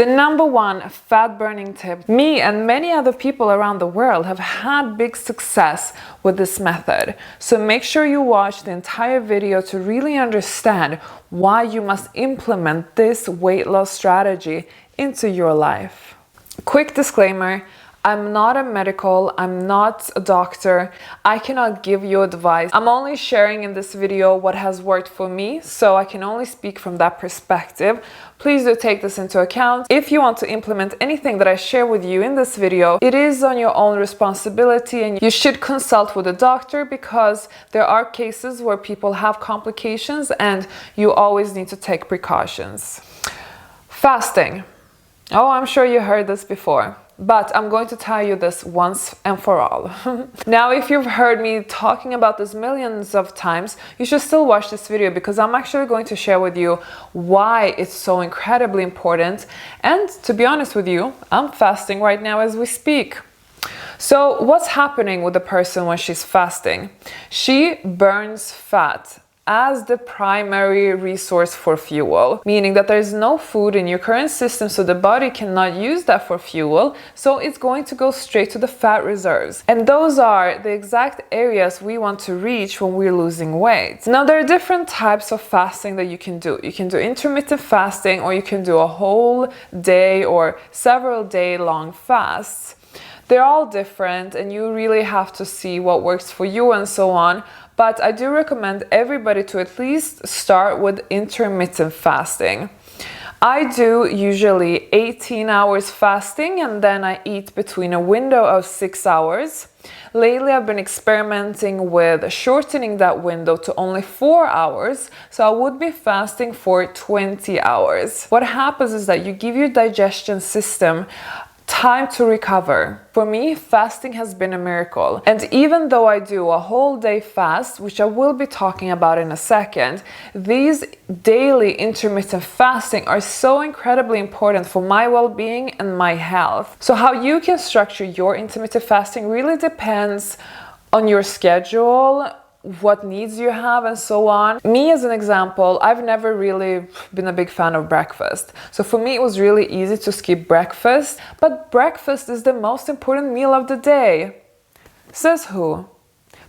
The number one fat burning tip. Me and many other people around the world have had big success with this method. So make sure you watch the entire video to really understand why you must implement this weight loss strategy into your life. Quick disclaimer. I'm not I'm not a doctor. I cannot give you advice. I'm only sharing in this video what has worked for me, so I can only speak from that perspective. Please do take this into account. If you want to implement anything that I share with you in this video, it is on your own responsibility, and you should consult with a doctor because there are cases where people have complications and you always need to take precautions. Fasting. Oh, I'm sure you heard this before, but I'm going to tell you this once and for all. Now, if you've heard me talking about this millions of times, you should still watch this video because I'm actually going to share with you why it's so incredibly important. And to be honest with you, I'm fasting right now as we speak. So what's happening with the person when she's fasting? She burns fat as the primary resource for fuel, meaning that there's no food in your current system, so the body cannot use that for fuel, so it's going to go straight to the fat reserves. And those are the exact areas we want to reach when we're losing weight. Now, there are different types of fasting that you can do. You can do intermittent fasting, or you can do a whole day or several day long fasts. They're all different and you really have to see what works for you and so on. But I do recommend everybody to at least start with intermittent fasting. I do usually 18 hours fasting and then I eat between a window of 6 hours. Lately, I've been experimenting with shortening that window to only 4 hours, so I would be fasting for 20 hours. What happens is that you give your digestion system time to recover. For me, fasting has been a miracle. And even though I do a whole day fast, which I will be talking about in a second, these daily intermittent fasting are so incredibly important for my well-being and my health. So how you can structure your intermittent fasting really depends on your schedule, what needs you have and so on. Me as an example, I've never really been a big fan of breakfast. So for me, it was really easy to skip breakfast, but breakfast is the most important meal of the day. Says who?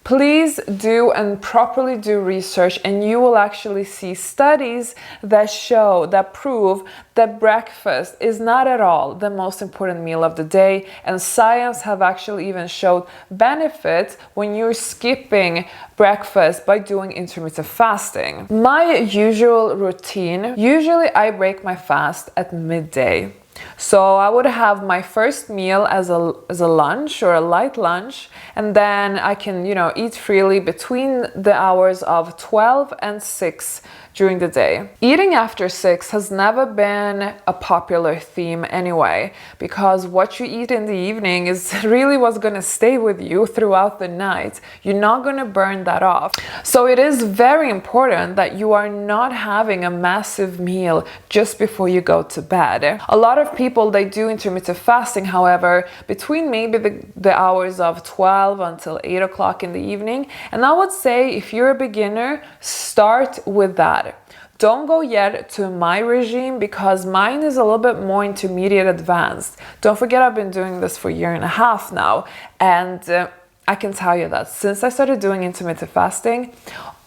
Please do and properly do research, and you will actually see studies that prove that breakfast is not at all the most important meal of the day, and science have actually even showed benefits when you're skipping breakfast by doing intermittent fasting. My usual routine, usually I break my fast at midday. So I would have my first meal as a lunch or a light lunch, and then I can, eat freely between the hours of 12 and 6 during the day. Eating after 6 has never been a popular theme anyway, because what you eat in the evening is really what's going to stay with you throughout the night. You're not going to burn that off. So it is very important that you are not having a massive meal just before you go to bed. A lot of people, they do intermittent fasting, however, between maybe the hours of 12 until 8 o'clock in the evening. And I would say if you're a beginner, start with that. Don't go yet to my regime because mine is a little bit more intermediate advanced. Don't forget, I've been doing this for a year and a half now. And I can tell you that since I started doing intermittent fasting,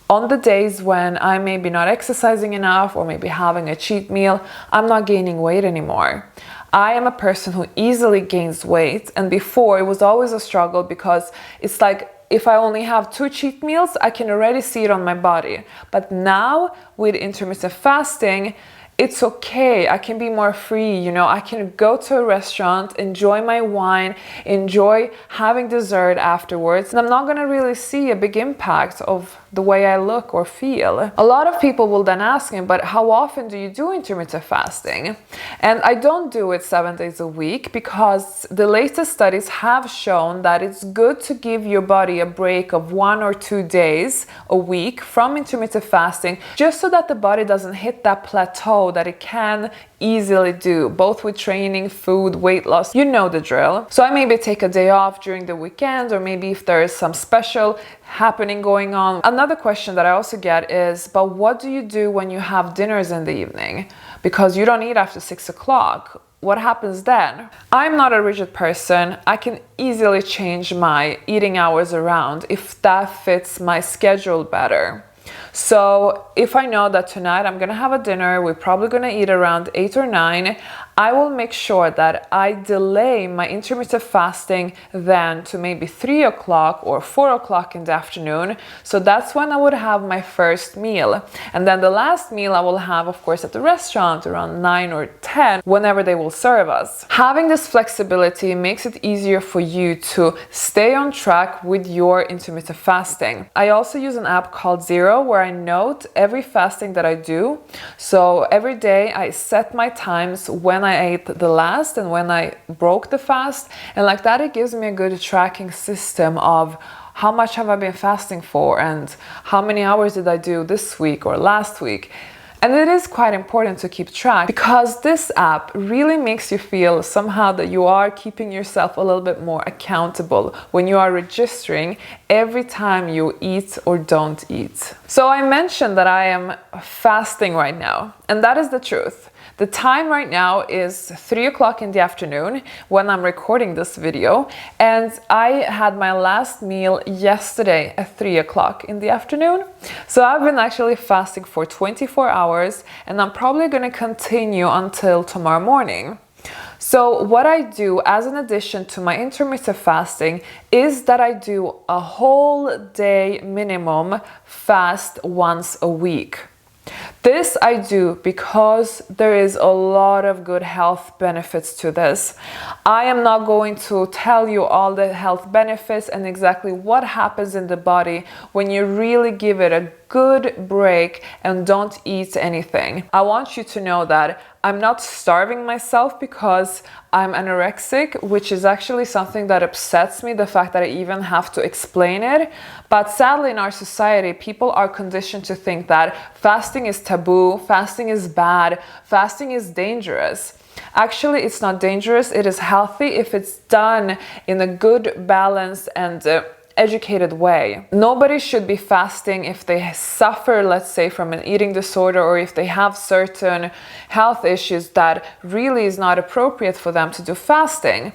on the days when I may be not exercising enough or maybe having a cheat meal, I'm not gaining weight anymore. I am a person who easily gains weight, and before it was always a struggle because it's like if I only have 2 cheat meals, I can already see it on my body. But now with intermittent fasting, it's okay. I can be more free, I can go to a restaurant, enjoy my wine, enjoy having dessert afterwards, and I'm not going to really see a big impact of the way I look or feel. A lot of people will then ask me, but how often do you do intermittent fasting? And I don't do it 7 days a week because the latest studies have shown that it's good to give your body a break of 1 or 2 days a week from intermittent fasting, just so that the body doesn't hit that plateau that it can easily do, both with training, food, weight loss. You know the drill. So I maybe take a day off during the weekend, or maybe if there is some special happening going on. Another question that I also get is, but what do you do when you have dinners in the evening? Because you don't eat after 6 o'clock. what happens then? I'm not a rigid person. I can easily change my eating hours around if that fits my schedule better. So if I know that tonight I'm gonna have a dinner, we're probably gonna eat around 8 or 9, I will make sure that I delay my intermittent fasting then to maybe 3 o'clock or 4 o'clock in the afternoon. So that's when I would have my first meal. And then the last meal I will have, of course, at the restaurant around 9 or 10, whenever they will serve us. Having this flexibility makes it easier for you to stay on track with your intermittent fasting. I also use an app called Zero where I note every fasting that I do. So every day I set my times when I ate the last and when I broke the fast, and like that it gives me a good tracking system of how much have I been fasting for and how many hours did I do this week or last week. And it is quite important to keep track because this app really makes you feel somehow that you are keeping yourself a little bit more accountable when you are registering every time you eat or don't eat. So I mentioned that I am fasting right now, and that is the truth. The time right now is 3 o'clock in the afternoon when I'm recording this video, and I had my last meal yesterday at 3 o'clock in the afternoon. So I've been actually fasting for 24 hours, and I'm probably going to continue until tomorrow morning. So what I do as an addition to my intermittent fasting is that I do a whole day minimum fast once a week. This I do because there is a lot of good health benefits to this. I am not going to tell you all the health benefits and exactly what happens in the body when you really give it a good break and don't eat anything. I want you to know that I'm not starving myself because I'm anorexic, which is actually something that upsets me, the fact that I even have to explain it. But sadly in our society, people are conditioned to think that fasting is taboo, fasting is bad, fasting is dangerous. Actually, it's not dangerous. It is healthy if it's done in a good, balanced and educated way. Nobody should be fasting if they suffer, let's say, from an eating disorder, or if they have certain health issues that really is not appropriate for them to do fasting.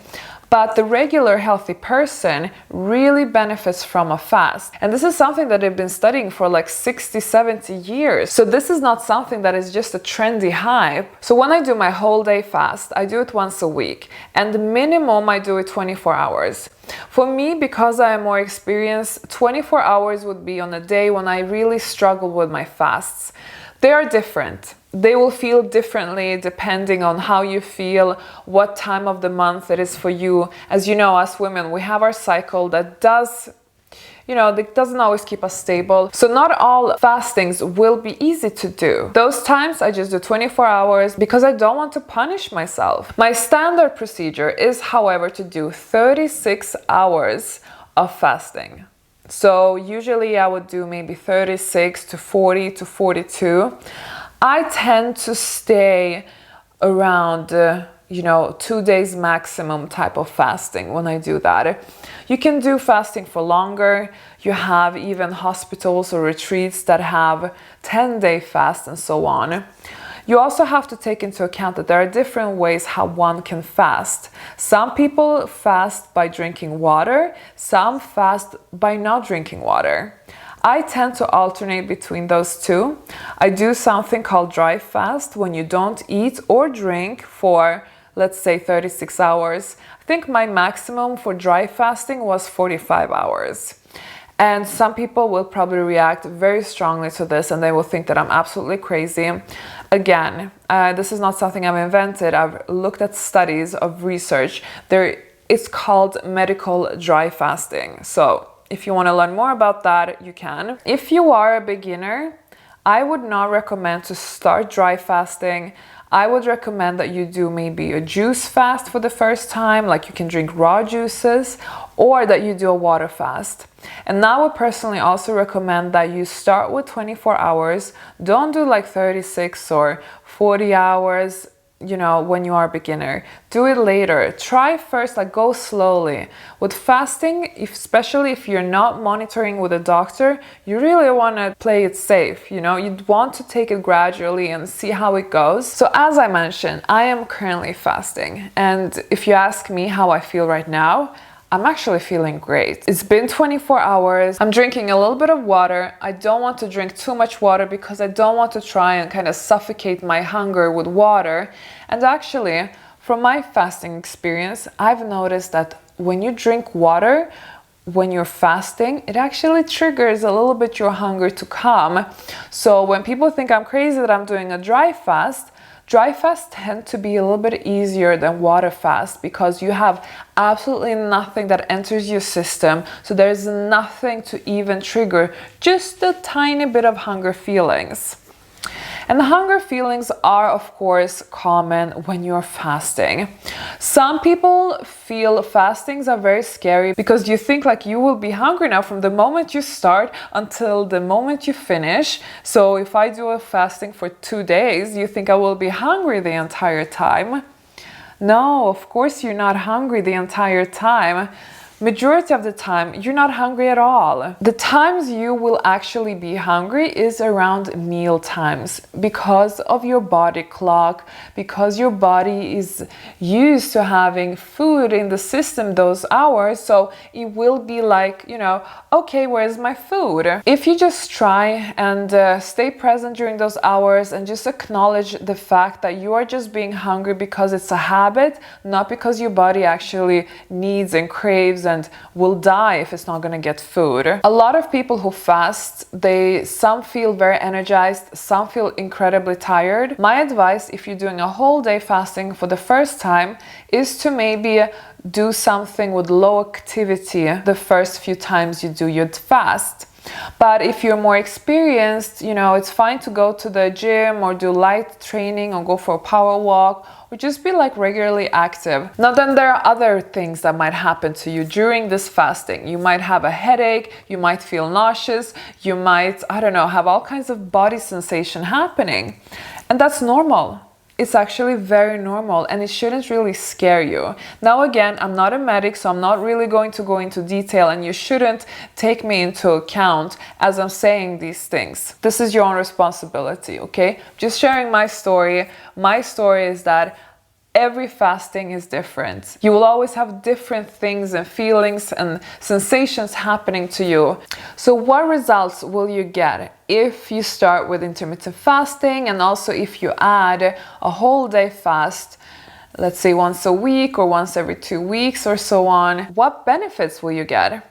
But the regular healthy person really benefits from a fast. And this is something that they've been studying for like 60, 70 years. So this is not something that is just a trendy hype. So when I do my whole day fast, I do it once a week. And the minimum I do it 24 hours. For me, because I am more experienced, 24 hours would be on a day when I really struggle with my fasts. They are different. They will feel differently depending on how you feel, what time of the month it is for you. As you know, us women, we have our cycle that doesn't always keep us stable. So not all fastings will be easy to do. Those times I just do 24 hours because I don't want to punish myself. My standard procedure is, however, to do 36 hours of fasting. So usually I would do maybe 36 to 40 to 42. I tend to stay around 2 days maximum type of fasting when I do that. You can do fasting for longer. You have even hospitals or retreats that have 10-day fast and so on. You also have to take into account that there are different ways how one can fast. Some people fast by drinking water, some fast by not drinking water. I tend to alternate between those two. I do something called dry fast when you don't eat or drink for, let's say, 36 hours. I think my maximum for dry fasting was 45 hours. And some people will probably react very strongly to this and they will think that I'm absolutely crazy. Again, this is not something I've invented. I've looked at studies of research. It's called medical dry fasting. So if you want to learn more about that, you can. If you are a beginner, I would not recommend to start dry fasting. I would recommend that you do maybe a juice fast for the first time, like you can drink raw juices, or that you do a water fast. And I would personally also recommend that you start with 24 hours. Don't do like 36 or 40 hours. you know, when you are a beginner. Do it later. Try first, like go slowly. With fasting, especially if you're not monitoring with a doctor, you really want to play it safe. You know, you'd want to take it gradually and see how it goes. So as I mentioned, I am currently fasting. And if you ask me how I feel right now, I'm actually feeling great. It's been 24 hours. I'm drinking a little bit of water. I don't want to drink too much water because I don't want to try and kind of suffocate my hunger with water. And actually, from my fasting experience, I've noticed that when you drink water, when you're fasting, it actually triggers a little bit your hunger to come. So when people think I'm crazy that I'm doing a dry fasts tend to be a little bit easier than water fast because you have absolutely nothing that enters your system. So there's nothing to even trigger just a tiny bit of hunger feelings. And the hunger feelings are, of course, common when you're fasting. Some people feel fastings are very scary because you think like you will be hungry now from the moment you start until the moment you finish. So if I do a fasting for 2 days, you think I will be hungry the entire time. No, of course you're not hungry the entire time. Majority of the time, you're not hungry at all. The times you will actually be hungry is around meal times because of your body clock, because your body is used to having food in the system those hours. So it will be like, you know, okay, where's my food? If you just try and stay present during those hours and just acknowledge the fact that you are just being hungry because it's a habit, not because your body actually needs and craves and will die if it's not going to get food. A lot of people who fast, some feel very energized, some feel incredibly tired. My advice, if you're doing a whole day fasting for the first time, is to maybe do something with low activity the first few times you do your fast. But if you're more experienced, you know, it's fine to go to the gym or do light training or go for a power walk or just be like regularly active. Now then, there are other things that might happen to you during this fasting. You might have a headache, you might feel nauseous, you might, I don't know, have all kinds of body sensation happening. And that's normal. It's actually very normal and it shouldn't really scare you. Now again, I'm not a medic, so I'm not really going to go into detail and you shouldn't take me into account as I'm saying these things. This is your own responsibility, okay? Just sharing my story. My story is that every fasting is different. You will always have different things and feelings and sensations happening to you. So what results will you get if you start with intermittent fasting and also if you add a whole day fast, let's say once a week or once every 2 weeks or so on? What benefits will you get?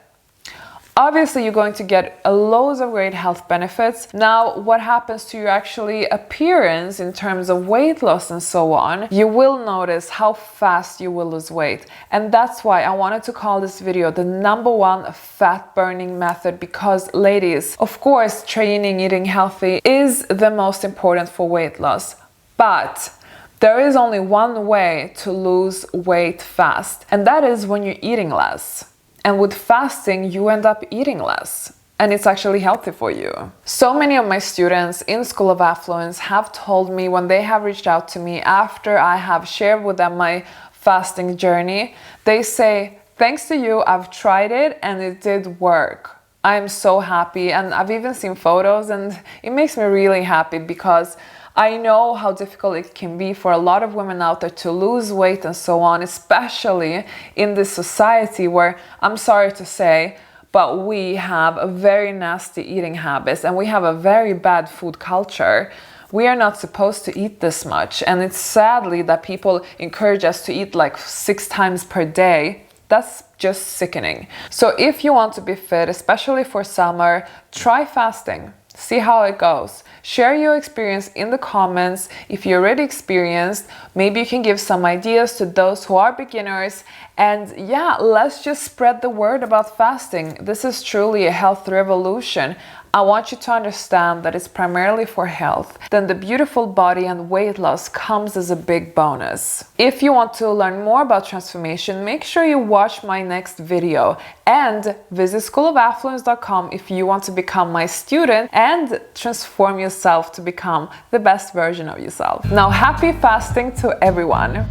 Obviously, you're going to get loads of great health benefits. Now, what happens to your actually appearance in terms of weight loss and so on? You will notice how fast you will lose weight. And that's why I wanted to call this video the #1 fat burning method, because ladies, of course, training, eating healthy is the most important for weight loss. But there is only one way to lose weight fast, and that is when you're eating less. And with fasting, you end up eating less. And it's actually healthy for you. So many of my students in School of Affluence have told me when they have reached out to me after I have shared with them my fasting journey, they say, thanks to you, I've tried it and it did work. I'm so happy. And I've even seen photos and it makes me really happy because I know how difficult it can be for a lot of women out there to lose weight and so on, especially in this society where, I'm sorry to say, but we have a very nasty eating habits and we have a very bad food culture. We are not supposed to eat this much, and it's sadly that people encourage us to eat like 6 times per day. That's just sickening. So if you want to be fit, especially for summer, try fasting. See how it goes. Share your experience in the comments. If you're already experienced, maybe you can give some ideas to those who are beginners. And yeah, let's just spread the word about fasting. This is truly a health revolution. I want you to understand that it's primarily for health. Then the beautiful body and weight loss comes as a big bonus. If you want to learn more about transformation, make sure you watch my next video and visit schoolofaffluence.com if you want to become my student and transform yourself to become the best version of yourself. Now, happy fasting to everyone.